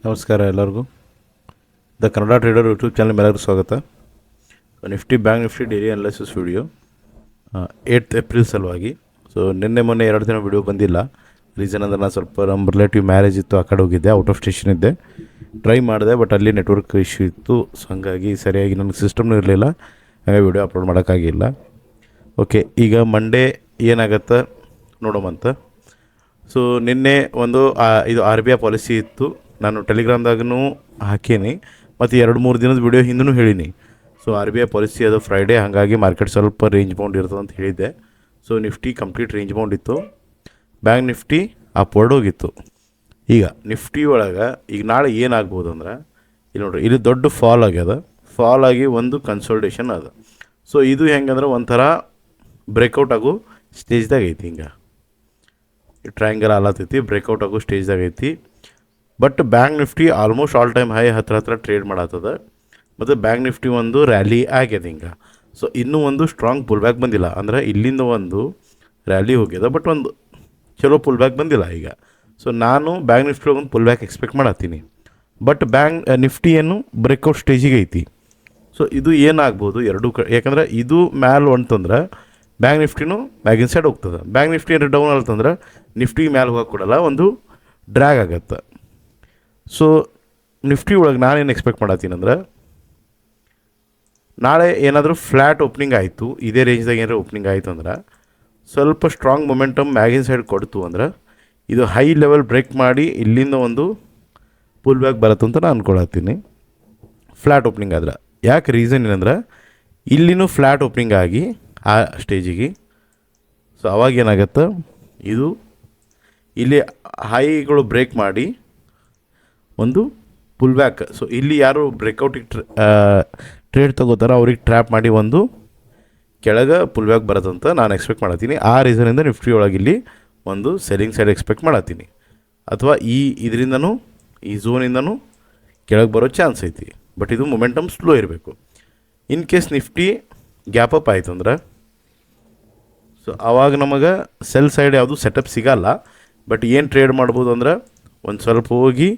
ನಮಸ್ಕಾರ ಎಲ್ಲರಿಗೂ. The Kannada trader YouTube channel ಎಲ್ಲರಿಗೂ ಸ್ವಾಗತ. Nifty bank Nifty daily analysis video 8th April ಸಲುವಾಗಿ. ಸೊ ಮೊನ್ನೆ 2 ದಿನ ವಿಡಿಯೋ ಬಂದಿಲ್ಲ. ರೀಸನ್ ಅಂದರೆ ನಾನು ಸ್ವಲ್ಪ ನಮ್ಮ ರಿಲೇಟಿವ್ ಮ್ಯಾರೇಜ್ ಇತ್ತು, ಆ ಕಡೆ ಹೋಗಿದ್ದೆ, ಔಟ್ ಆಫ್ ಸ್ಟೇಷನ್ ಇದ್ದೆ. ಟ್ರೈ ಮಾಡಿದೆ, ಬಟ್ ಅಲ್ಲಿ ನೆಟ್ವರ್ಕ್ ಇಶ್ಯೂ ಇತ್ತು. ಸೊ ಹಾಗಾಗಿ ಸರಿಯಾಗಿ ನನಗೆ ಸಿಸ್ಟಮ್ನೂ ಇರಲಿಲ್ಲ, ಹಾಗಾಗಿ ವಿಡಿಯೋ ಅಪ್ಲೋಡ್ ಮಾಡೋಕ್ಕಾಗಿಲ್ಲ. ಓಕೆ, ಈಗ ಮಂಡೇ ಏನಾಗತ್ತೆ ನೋಡೋಮಂತ. ಸೊ ನಿನ್ನೆ ಒಂದು ಇದು RBI ಪಾಲಿಸಿ ಇತ್ತು. ನಾನು ಟೆಲಿಗ್ರಾಮ್ದಾಗೂ ಹಾಕೀನಿ ಮತ್ತು 2-3 ದಿನದ ವಿಡಿಯೋ ಹಿಂದೂ ಹೇಳೀನಿ. ಸೊ RBI ಪಾಲಿಸಿ ಅದು ಫ್ರೈಡೇ, ಹಾಗಾಗಿ ಮಾರ್ಕೆಟ್ ಸ್ವಲ್ಪ ರೇಂಜ್ ಬೌಂಡ್ ಇರ್ತದೆ ಅಂತ ಹೇಳಿದ್ದೆ. So Nifty complete range bound ಇತ್ತು. ಬ್ಯಾಂಕ್ ನಿಫ್ಟಿ ಅಪ್ವರ್ಡ್ ಹೋಗಿತ್ತು. ಈಗ ನಿಫ್ಟಿ ಒಳಗೆ ಈಗ ನಾಳೆ ಏನಾಗ್ಬೋದು ಅಂದ್ರೆ, ಇಲ್ಲಿ ನೋಡಿರಿ, ಇಲ್ಲಿ ದೊಡ್ಡ ಫಾಲ್ ಆಗ್ಯದ. ಫಾಲ್ ಆಗಿ ಒಂದು ಕನ್ಸಲ್ಟೇಷನ್ ಅದ. ಸೊ ಇದು ಹೆಂಗಂದ್ರೆ ಒಂಥರ ಬ್ರೇಕೌಟ್ ಆಗೋ ಸ್ಟೇಜ್ದಾಗ ಐತಿ. ಹಿಂಗೆ ಟ್ರಯಾಂಗಲ್ ಆಲತ್ತೈತಿ, ಬ್ರೇಕೌಟ್ ಆಗೋ ಸ್ಟೇಜ್ದಾಗ ಐತಿ. But bank Nifty almost all time high ಹತ್ರ ಟ್ರೇಡ್ ಮಾಡತ್ತದ. ಮತ್ತು ಬ್ಯಾಂಕ್ ನಿಫ್ಟಿ ಒಂದು ರ್ಯಾಲಿ ಆಗ್ಯದ ಹಿಂಗೆ. ಸೊ ಇನ್ನೂ ಒಂದು ಸ್ಟ್ರಾಂಗ್ ಪುಲ್ ಬ್ಯಾಕ್ ಬಂದಿಲ್ಲ. ಅಂದರೆ ಇಲ್ಲಿಂದ ಒಂದು ರ್ಯಾಲಿ ಹೋಗ್ಯದ, ಬಟ್ ಒಂದು ಚಲೋ ಪುಲ್ ಬ್ಯಾಕ್ ಬಂದಿಲ್ಲ ಈಗ. ಸೊ ನಾನು ಬ್ಯಾಂಕ್ ನಿಫ್ಟಿ ಒಂದು ಪುಲ್ ಬ್ಯಾಕ್ ಎಕ್ಸ್ಪೆಕ್ಟ್ ಮಾಡತ್ತೀನಿ. ಬಟ್ ಬ್ಯಾಂಕ್ ನಿಫ್ಟಿ ಏನು ಬ್ರೇಕೌಟ್ ಸ್ಟೇಜಿಗೆ ಐತಿ. ಸೊ ಇದು ಏನಾಗ್ಬೋದು ಎರಡೂ ಯಾಕಂದ್ರೆ ಇದು ಮ್ಯಾಲೆ ಅಂತಂದ್ರೆ ಬ್ಯಾಂಕ್ ನಿಫ್ಟಿನೂ ಮ್ಯಾಗಿನ ಸೈಡ್ ಹೋಗ್ತದೆ. ಬ್ಯಾಂಕ್ ನಿಫ್ಟಿ ಏನಾರು ಡೌನ್ ಅಂತಂದ್ರೆ ನಿಫ್ಟಿ ಮ್ಯಾಲೆ ಹೋಗಕ್ಕೆ ಕೊಡಲ್ಲ, ಒಂದು ಡ್ರ್ಯಾಗ್ ಆಗತ್ತೆ. ಸೊ ನಿಫ್ಟಿ ಒಳಗೆ ನಾನೇನು ಎಕ್ಸ್ಪೆಕ್ಟ್ ಮಾಡತ್ತೀನಿ ಅಂದ್ರೆ, ನಾಳೆ ಏನಾದರೂ ಫ್ಲ್ಯಾಟ್ ಓಪನಿಂಗ್ ಆಯಿತು, ಇದೇ ರೇಂಜ್ದಾಗ ಏನಾದ್ರು ಓಪನಿಂಗ್ ಆಯಿತು ಅಂದ್ರೆ ಸ್ವಲ್ಪ ಸ್ಟ್ರಾಂಗ್ ಮೊಮೆಂಟಮ್ ಮ್ಯಾಗಿನ ಸೈಡ್ ಕೊಡ್ತು ಅಂದ್ರೆ ಇದು ಹೈ ಲೆವೆಲ್ ಬ್ರೇಕ್ ಮಾಡಿ ಇಲ್ಲಿಂದ ಒಂದು ಪುಲ್ ಬ್ಯಾಕ್ ಬರುತ್ತೆ ಅಂತ ನಾನು ಅಂದ್ಕೊಳತ್ತೀನಿ, ಫ್ಲ್ಯಾಟ್ ಓಪನಿಂಗ್ ಆದ್ರೆ. ಯಾಕೆ ರೀಸನ್ ಏನಂದ್ರೆ, ಇಲ್ಲಿನೂ ಫ್ಲ್ಯಾಟ್ ಓಪನಿಂಗ್ ಆಗಿ ಆ ಸ್ಟೇಜಿಗೆ, ಸೊ ಅವಾಗ ಏನಾಗುತ್ತೆ, ಇದು ಇಲ್ಲಿ ಹೈಗಳು ಬ್ರೇಕ್ ಮಾಡಿ ಒಂದು ಪುಲ್ ಬ್ಯಾಕ್. ಸೊ ಇಲ್ಲಿ ಯಾರು ಬ್ರೇಕೌಟಿಗೆ ಟ್ರೇಡ್ ತಗೋತಾರೋ ಅವ್ರಿಗೆ ಟ್ರ್ಯಾಪ್ ಮಾಡಿ ಒಂದು ಕೆಳಗೆ ಪುಲ್ ಬ್ಯಾಕ್ ಬರೋದಂತ ನಾನು ಎಕ್ಸ್ಪೆಕ್ಟ್ ಮಾಡತ್ತೀನಿ. ಆ ರೀಸನಿಂದ ನಿಫ್ಟಿ ಒಳಗೆ ಇಲ್ಲಿ ಒಂದು ಸೆಲ್ಲಿಂಗ್ ಸೈಡ್ ಎಕ್ಸ್ಪೆಕ್ಟ್ ಮಾಡತ್ತೀನಿ. ಅಥವಾ ಇದರಿಂದನೂ ಈ ಝೋನಿಂದನೂ ಕೆಳಗೆ ಬರೋ ಚಾನ್ಸ್ ಐತಿ. ಬಟ್ ಇದು ಮೊಮೆಂಟಮ್ ಸ್ಲೋ ಇರಬೇಕು. In case Nifty gap up ಆಯಿತು ಅಂದ್ರೆ, ಸೊ ಆವಾಗ ನಮಗೆ ಸೆಲ್ ಸೈಡ್ ಯಾವುದು ಸೆಟಪ್ ಸಿಗಲ್ಲ. ಬಟ್ ಏನು ಟ್ರೇಡ್ ಮಾಡ್ಬೋದು ಅಂದ್ರೆ, ಒಂದು ಸ್ವಲ್ಪ ಹೋಗಿ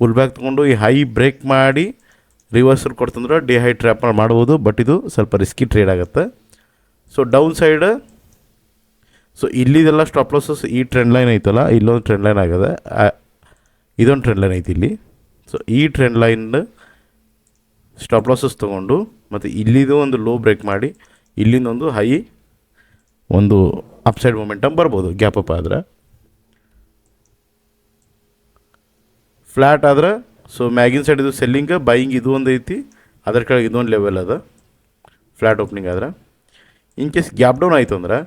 ಪುಲ್ ಬ್ಯಾಕ್ ತೊಗೊಂಡು ಈ ಹೈ ಬ್ರೇಕ್ ಮಾಡಿ ರಿವರ್ಸಲ್ ಕೊಡ್ತಂದ್ರೆ ಡೇ ಹೈ ಟ್ರ್ಯಾಪ್ ಮಾಡ್ಬೋದು. ಬಟ್ ಇದು ಸ್ವಲ್ಪ ರಿಸ್ಕಿ ಟ್ರೇಡ್ ಆಗುತ್ತೆ. ಸೊ ಡೌನ್ ಸೈಡ್, ಸೊ ಇಲ್ಲಿದೆಲ್ಲ ಸ್ಟಾಪ್ ಲಾಸಸ್ ಈ ಟ್ರೆಂಡ್ ಲೈನ್ ಐತಲ್ಲ, ಇಲ್ಲೊಂದು ಟ್ರೆಂಡ್ ಲೈನ್ ಆಗದೆ, ಇದೊಂದು ಟ್ರೆಂಡ್ ಲೈನ್ ಐತಿ ಇಲ್ಲಿ. ಸೊ ಈ ಟ್ರೆಂಡ್ ಲೈನ್ ಸ್ಟಾಪ್ ಲಾಸಸ್ ತೊಗೊಂಡು ಮತ್ತು ಇಲ್ಲಿದು ಒಂದು ಲೋ ಬ್ರೇಕ್ ಮಾಡಿ ಇಲ್ಲಿಂದ ಒಂದು ಹೈ ಒಂದು ಅಪ್ಸೈಡ್ ಮೊಮೆಂಟಮ್ ಬರ್ಬೋದು ಗ್ಯಾಪ್ ಅಪ್ ಆದರೆ. ಫ್ಲ್ಯಾಟ್ ಆದ್ರೆ ಸೊ ಮ್ಯಾಗಿನ್ ಸೈಡ್ ಇದು ಸೆಲ್ಲಿಂಗ್, ಬೈಯಿಂಗ್ ಇದು ಒಂದು ಐತಿ, ಅದರ ಕೆಳಗೆ ಇದೊಂದು ಲೆವೆಲ್ ಅದ ಫ್ಲ್ಯಾಟ್ ಓಪನಿಂಗ್ ಆದ್ರೆ. ಇನ್ ಕೇಸ್ ಗ್ಯಾಪ್ ಡೌನ್ ಆಯಿತು ಅಂದ್ರೆ,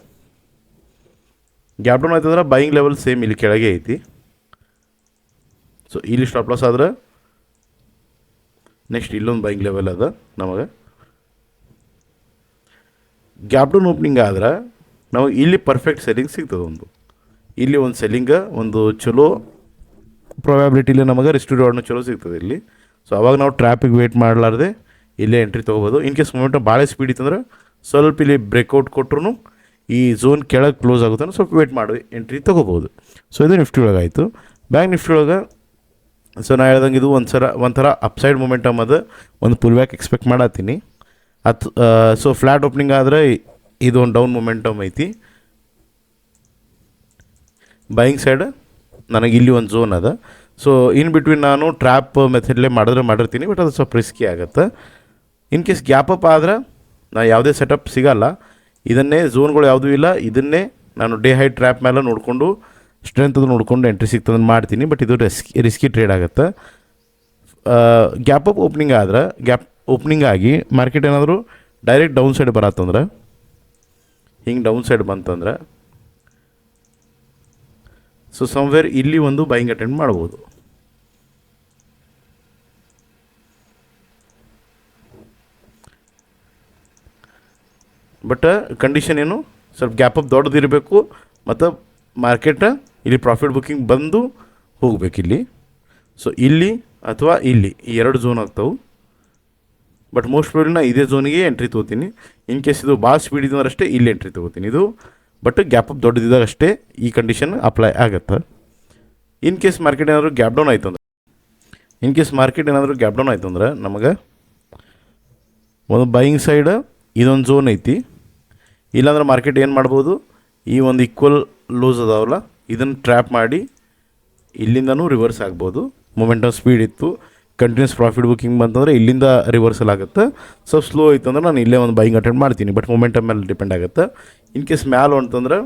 ಬೈಯಿಂಗ್ ಲೆವೆಲ್ ಸೇಮ್ ಇಲ್ಲಿ ಕೆಳಗೆ ಐತಿ. ಸೊ ಇಲ್ಲಿ ಸ್ಟಾಪ್ ಲಾಸ್ ಆದ್ರೆ ನೆಕ್ಸ್ಟ್ ಇಲ್ಲೊಂದು ಬೈಯಿಂಗ್ ಲೆವೆಲ್ ಅದ ನಮಗೆ. ಗ್ಯಾಪ್ ಡೌನ್ ಓಪನಿಂಗ್ ಆದ್ರೆ ನಮಗೆ ಇಲ್ಲಿ ಪರ್ಫೆಕ್ಟ್ ಸೆಲ್ಲಿಂಗ್ ಸಿಗ್ತದೆ. ಇಲ್ಲಿ ಒಂದು ಸೆಲ್ಲಿಂಗ್, ಒಂದು ಚಲೋ ಪ್ರೊಬ್ಯಾಬಿಲಿಟಿಲಿ ನಮಗೆ ರಿಸ್ಟೋರ್ ಆರ್ಡ್ನು ಚಲೋ ಸಿಗ್ತದೆ ಇಲ್ಲಿ. ಸೊ ಅವಾಗ ನಾವು ಟ್ರ್ಯಾಪಿಗೆ ವೇಟ್ ಮಾಡಲಾರ್ದೆ ಇಲ್ಲೇ ಎಂಟ್ರಿ ತೊಗೋಬೋದು. ಇನ್ ಕೇಸ್ ಮೊಮೆಂಟಮ್ ಭಾಳ ಸ್ಪೀಡ್ ಇತ್ತಂದ್ರೆ ಸ್ವಲ್ಪ ಇಲ್ಲಿ ಬ್ರೇಕ್ಔಟ್ ಕೊಟ್ಟರು ಈ ಝೋನ್ ಕೆಳಗೆ ಕ್ಲೋಸ್ ಆಗುತ್ತೆ ಅಂದ್ರೆ ಸ್ವಲ್ಪ ವೇಟ್ ಮಾಡಿ ಎಂಟ್ರಿ ತೊಗೋಬೋದು. ಸೊ ಇದು ನಿಫ್ಟಿ ಒಳಗಾಯಿತು. ಬ್ಯಾಂಕ್ ನಿಫ್ಟಿ ಒಳಗೆ ಸೊ ನಾ ಹೇಳ್ದಂಗೆ ಇದು ಒಂಥರ ಅಪ್ಸೈಡ್ ಮೊಮೆಂಟಮ್ ಅದ, ಒಂದು ಪುಲ್ ಬ್ಯಾಕ್ ಎಕ್ಸ್ಪೆಕ್ಟ್ ಮಾಡತ್ತೀನಿ. ಸೊ ಫ್ಲ್ಯಾಟ್ ಓಪನಿಂಗ್ ಆದರೆ ಇದು ಒಂದು ಡೌನ್ ಮೊಮೆಂಟಮ್ ಐತಿ. ಬೈಯಿಂಗ್ ಸೈಡ್ ನನಗೆ ಇಲ್ಲಿ ಒಂದು ಝೋನ್ ಅದ. ಸೊ ಇನ್ ಬಿಟ್ವೀನ್ ನಾನು ಟ್ರ್ಯಾಪ್ ಮೆಥಡ್ಲೇ ಮಾಡಿರ್ತೀನಿ, ಬಟ್ ಅದು ಸ್ವಲ್ಪ ರಿಸ್ಕಿ ಆಗುತ್ತೆ. ಇನ್ ಕೇಸ್ ಗ್ಯಾಪ್ ಅಪ್ ಆದ್ರೆ ನಾ ಯಾವುದೇ ಸೆಟಪ್ ಸಿಗಲ್ಲ, ಇದನ್ನೇ ಝೋನ್ಗಳು ಯಾವುದೂ ಇಲ್ಲ, ಇದನ್ನೇ ನಾನು ಡೇ ಹೈ ಟ್ರ್ಯಾಪ್ ಮೇಲೆ ನೋಡಿಕೊಂಡು ಸ್ಟ್ರೆಂತ್ ಅದು ನೋಡಿಕೊಂಡು ಎಂಟ್ರಿ ಸಿಗ್ತದೆ ಮಾಡ್ತೀನಿ. ಬಟ್ ಇದು ರಿಸ್ಕಿ ಟ್ರೇಡ್ ಆಗುತ್ತೆ. ಗ್ಯಾಪ್ ಅಪ್ ಓಪನಿಂಗ್ ಆದ್ರೆ, ಗ್ಯಾಪ್ ಓಪನಿಂಗ್ ಆಗಿ ಮಾರ್ಕೆಟ್ ಏನಾದರೂ ಡೈರೆಕ್ಟ್ ಡೌನ್ ಸೈಡ್ ಬರತ್ತಂದ್ರೆ, ಹಿಂಗೆ ಡೌನ್ ಸೈಡ್ ಬಂತಂದ್ರೆ, ಸೊ ಸಮ್ವೇರ್ ಇಲ್ಲಿ ಒಂದು ಬೈಯಿಂಗ್ ಅಟೆಂಡ್ ಮಾಡ್ಬೋದು. ಬಟ್ ಕಂಡೀಷನ್ ಏನು, ಸ್ವಲ್ಪ ಗ್ಯಾಪ್ ಅಪ್ ದೊಡ್ಡದಿರಬೇಕು ಮತ್ತು ಮಾರ್ಕೆಟ್ ಇಲ್ಲಿ ಪ್ರಾಫಿಟ್ ಬುಕ್ಕಿಂಗ್ ಬಂದು ಹೋಗ್ಬೇಕಿಲ್ಲಿ. ಸೊ ಇಲ್ಲಿ ಅಥವಾ ಇಲ್ಲಿ ಈ 2 ಝೋನ್ ಆಗ್ತಾವೆ. ಬಟ್ ಮೋಸ್ಟ್ ಪ್ರಾಬಬ್ಲಿ ನಾ ಇದೇ ಝೋನಿಗೆ ಎಂಟ್ರಿ ತೊಗೋತೀನಿ. ಇನ್ ಕೇಸ್ ಇದು ಭಾಳ ಸ್ಪೀಡ್ ಇದ್ದಂದ್ರೆ ಅಷ್ಟೇ ಇಲ್ಲಿ ಎಂಟ್ರಿ ತೊಗೋತೀನಿ. ಇದು ಬಟ್ ಗ್ಯಾಪ್ ಅಪ್ ದೊಡ್ಡದಿದ್ದಾಗ ಅಷ್ಟೇ ಈ ಕಂಡೀಷನ್ ಅಪ್ಲೈ ಆಗುತ್ತೆ. ಇನ್ ಕೇಸ್ ಮಾರ್ಕೆಟ್ ಏನಾದರೂ ಗ್ಯಾಪ್ ಡೌನ್ ಆಯಿತು ಅಂದರೆ, ಇನ್ ಕೇಸ್ ಮಾರ್ಕೆಟ್ ಏನಾದರೂ ಗ್ಯಾಪ್ ಡೌನ್ ಆಯಿತು ಅಂದ್ರೆ ನಮಗೆ ಒಂದು ಬೈಯಿಂಗ್ ಸೈಡ್ ಇದೊಂದು ಝೋನ್ ಐತಿ. ಇಲ್ಲಾಂದ್ರೆ ಮಾರ್ಕೆಟ್ ಏನು ಮಾಡ್ಬೋದು, ಈ ಒಂದು ಈಕ್ವಲ್ ಲೂಸ್ ಅದಾವಲ್ಲ ಇದನ್ನು ಟ್ರ್ಯಾಪ್ ಮಾಡಿ ಇಲ್ಲಿಂದನೂ ರಿವರ್ಸ್ ಆಗ್ಬೋದು. ಮೊಮೆಂಟಮ್ ಸ್ಪೀಡ್ ಇತ್ತು, ಕಂಟಿನ್ಯೂಸ್ ಪ್ರಾಫಿಟ್ ಬುಕ್ಕಿಂಗ್ ಬಂತಂದರೆ ಇಲ್ಲಿಂದ ರಿವರ್ಸಲ್ ಆಗುತ್ತೆ. ಸ್ವಲ್ಪ ಸ್ಲೋ ಐತೆ ಅಂದ್ರೆ ನಾನು ಇಲ್ಲೇ ಒಂದು ಬೈಯಿಂಗ್ ಅಟೆಂಡ್ ಮಾಡ್ತೀನಿ, ಬಟ್ ಮೊಮೆಂಟಮ್ ಮೇಲೆ ಡಿಪೆಂಡ್ ಆಗುತ್ತೆ. ಇನ್ ಕೇಸ್ ಮ್ಯಾಲು ಅಂತಂದ್ರೆ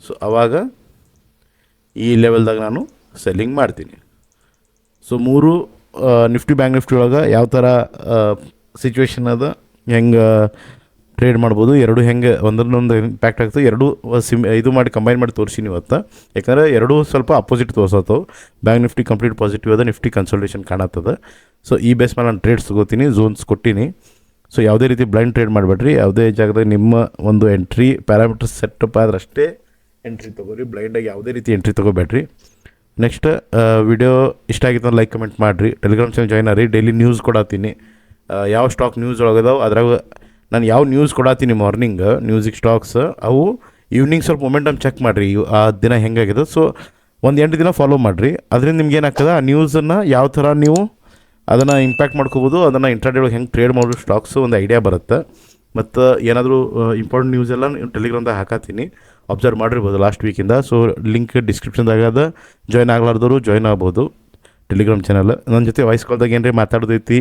ಸೊ ಆವಾಗ ಈ ಲೆವೆಲ್ದಾಗ ನಾನು ಸೆಲ್ಲಿಂಗ್ ಮಾಡ್ತೀನಿ. ಸೊ ಮೂರು ನಿಫ್ಟಿ ಬ್ಯಾಂಕ್ ನಿಫ್ಟಿ ಒಳಗೆ ಯಾವ ಥರ ಸಿಚುವೇಶನ್ ಅದ, ಹೆಂಗೆ ಟ್ರೇಡ್ ಮಾಡ್ಬೋದು, ಎರಡು ಹೆಂಗೆ ಒಂದನ್ನೊಂದು ಇಂಪ್ಯಾಕ್ಟ್ ಆಗ್ತದೆ, ಎರಡು ಇದು ಮಾಡಿ ಕಂಬೈನ್ ಮಾಡಿ ತೋರಿಸಿನಿ ಇವತ್ತು. ಯಾಕಂದರೆ ಎರಡೂ ಸ್ವಲ್ಪ ಅಪೋಸಿಟ್ ತೋರ್ಸತ್ತವು. ಬ್ಯಾಂಕ್ ನಿಫ್ಟಿ ಕಂಪ್ಲೀಟ್ ಪಾಸಿಟಿವ್ ಅದ, ನಿಫ್ಟಿ ಕನ್ಸಲ್ಟೇಷನ್ ಕಾಣತ್ತದ. ಸೊ ಈ ಬೇಸ್ ಮೇಲೆ ನಾನು ಟ್ರೇಡ್ಸ್ ತೊಗೋತೀನಿ, ಝೋನ್ಸ್ ಕೊಟ್ಟಿನಿ. ಸೊ ಯಾವುದೇ ರೀತಿ ಬ್ಲೈಂಡ್ ಟ್ರೇಡ್ ಮಾಡಬೇಡ್ರಿ. ಯಾವುದೇ ಜಾಗದಾಗ ನಿಮ್ಮ ಒಂದು ಎಂಟ್ರಿ ಪ್ಯಾರಾಮೀಟರ್ಸ್ ಸೆಟಪ್ ಆದ್ರೆ ಅಷ್ಟೇ ಎಂಟ್ರಿ ತೊಗೋರಿ, ಬ್ಲೈಂಡಾಗಿ ಯಾವುದೇ ರೀತಿ ಎಂಟ್ರಿ ತೊಗೋಬೇಡ್ರಿ. ನೆಕ್ಸ್ಟ್ ವಿಡಿಯೋ ಇಷ್ಟ ಆಗಿತ್ತು ಲೈಕ್ ಕಮೆಂಟ್ ಮಾಡಿರಿ. ಟೆಲಿಗ್ರಾಮ್ ಚಾನಲ್ ಜಾಯ್ನ್ ಆಗ್ರಿ, ಡೈಲಿ ನ್ಯೂಸ್ ಕೊಡತ್ತೀನಿ. ಯಾವ ಸ್ಟಾಕ್ ನ್ಯೂಸ್ ಒಳಗದಾವೆ ಅದ್ರಾಗ ನಾನು ಯಾವ ನ್ಯೂಸ್ ಕೊಡತ್ತೀನಿ ಮಾರ್ನಿಂಗ್ ನ್ಯೂಸಿಕ್ ಸ್ಟಾಕ್ಸ್, ಅವು ಈವ್ನಿಂಗ್ ಸ್ವಲ್ಪ ಮೊಮೆಂಟಮ್ ಚೆಕ್ ಮಾಡಿರಿ, ಆ ದಿನ ಹೆಂಗಾಗಿದೆ. ಸೊ ಒಂದು 8 ದಿನ ಫಾಲೋ ಮಾಡಿರಿ. ಅದರಿಂದ ನಿಮ್ಗೆ ಏನಾಗ್ತದೆ, ಆ ನ್ಯೂಸನ್ನು ಯಾವ ಥರ ನೀವು ಅದನ್ನು ಇಂಪ್ಯಾಕ್ಟ್ ಮಾಡ್ಕೋಬೋದು, ಅದನ್ನು ಇಂಟ್ರಾಡೇ ಒಳಗೆ ಹೆಂಗೆ ಟ್ರೇಡ್ ಮಾಡೋದು ಸ್ಟಾಕ್ಸು ಒಂದು ಐಡಿಯಾ ಬರುತ್ತೆ. ಮತ್ತು ಏನಾದರೂ ಇಂಪಾರ್ಟೆಂಟ್ ನ್ಯೂಸ್ ಎಲ್ಲ ಟೆಲಿಗ್ರಾಮ್ದಾಗ ಹಾಕತ್ತೀನಿ, ಅಬ್ಸರ್ವ್ ಮಾಡಿರ್ಬೋದು ಲಾಸ್ಟ್ ವೀಕಿಂದ. ಸೊ ಲಿಂಕ್ ಡಿಸ್ಕ್ರಿಪ್ಷನ್ದಾಗ ಅದ, ಜಾಯ್ನ್ ಆಗಲಾರ್ದವರು ಜಾಯ್ನ್ ಆಗ್ಬೋದು ಟೆಲಿಗ್ರಾಮ್ ಚಾನಲ್. ನನ್ನ ಜೊತೆ ವಾಯ್ಸ್ ಕಾಲ್ದಾಗ ಏನ್ರಿ ಮಾತಾಡೋದೈತಿ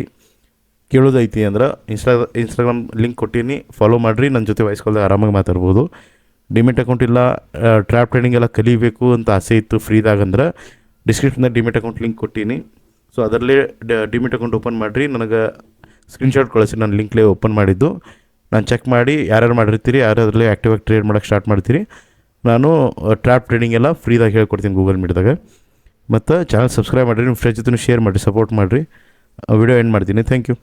ಕೇಳೋದೈತಿ ಅಂದ್ರೆ ಇನ್ಸ್ಟಾಗ್ರಾಮ್ ಲಿಂಕ್ ಕೊಟ್ಟೀನಿ, ಫಾಲೋ ಮಾಡಿರಿ. ನನ್ನ ಜೊತೆ ವಾಯ್ಸ್ ಕಾಲ್ದಾಗ ಆರಾಮಾಗಿ ಮಾತಾಡ್ಬೋದು. ಡಿಮೆಟ್ ಅಕೌಂಟ್ ಇಲ್ಲ, ಟ್ರ್ಯಾಪ್ ಟ್ರೇಡಿಂಗ್ ಎಲ್ಲ ಕಲಿಬೇಕು ಅಂತ ಆಸೆ ಇತ್ತು ಫ್ರೀದಾಗ ಅಂದ್ರೆ ಡಿಸ್ಕ್ರಿಪ್ಷನ್ದಾಗ ಡಿಮೆಟ್ ಅಕೌಂಟ್ ಲಿಂಕ್ ಕೊಟ್ಟೀನಿ. ಸೊ ಅದರಲ್ಲೇ ಡಿಮೆಟ್ ಅಕೌಂಟ್ ಓಪನ್ ಮಾಡಿರಿ, ನನಗೆ ಸ್ಕ್ರೀನ್ಶಾಟ್ ಕಳಿಸಿ ನಾನು ಲಿಂಕ್ಲೇ ಓಪನ್ ಮಾಡಿದ್ದು. ನಾನು ಚೆಕ್ ಮಾಡಿ ಯಾರ್ಯಾರು ಮಾಡಿರ್ತೀರಿ, ಯಾರಾದ್ರಲ್ಲಿ ಆ್ಯಕ್ಟಿವಾಗಿ ಟ್ರೇಡ್ ಮಾಡೋಕ್ಕೆ ಸ್ಟಾರ್ಟ್ ಮಾಡ್ತೀರಿ. ನಾನು ಟ್ರ್ಯಾಪ್ ಟ್ರೇಡಿಂಗ್ ಎಲ್ಲ ಫ್ರೀದಾಗ ಹೇಳ್ಕೊಡ್ತೀನಿ ಗೂಗಲ್ ಮೀಟ್ದಾಗ. ಮತ್ತು ಚಾನಲ್ ಸಬ್ಸ್ಕ್ರೈಬ್ ಮಾಡಿರಿ, ನಿಮ್ಮ ಫ್ರೆಂಡ್ಸ್ ಜೊತೆ ಶೇರ್ ಮಾಡಿರಿ, ಸಪೋರ್ಟ್ ಮಾಡಿರಿ. ವಿಡಿಯೋ ಎಂಡ್ ಮಾಡ್ತೀನಿ. Thank you.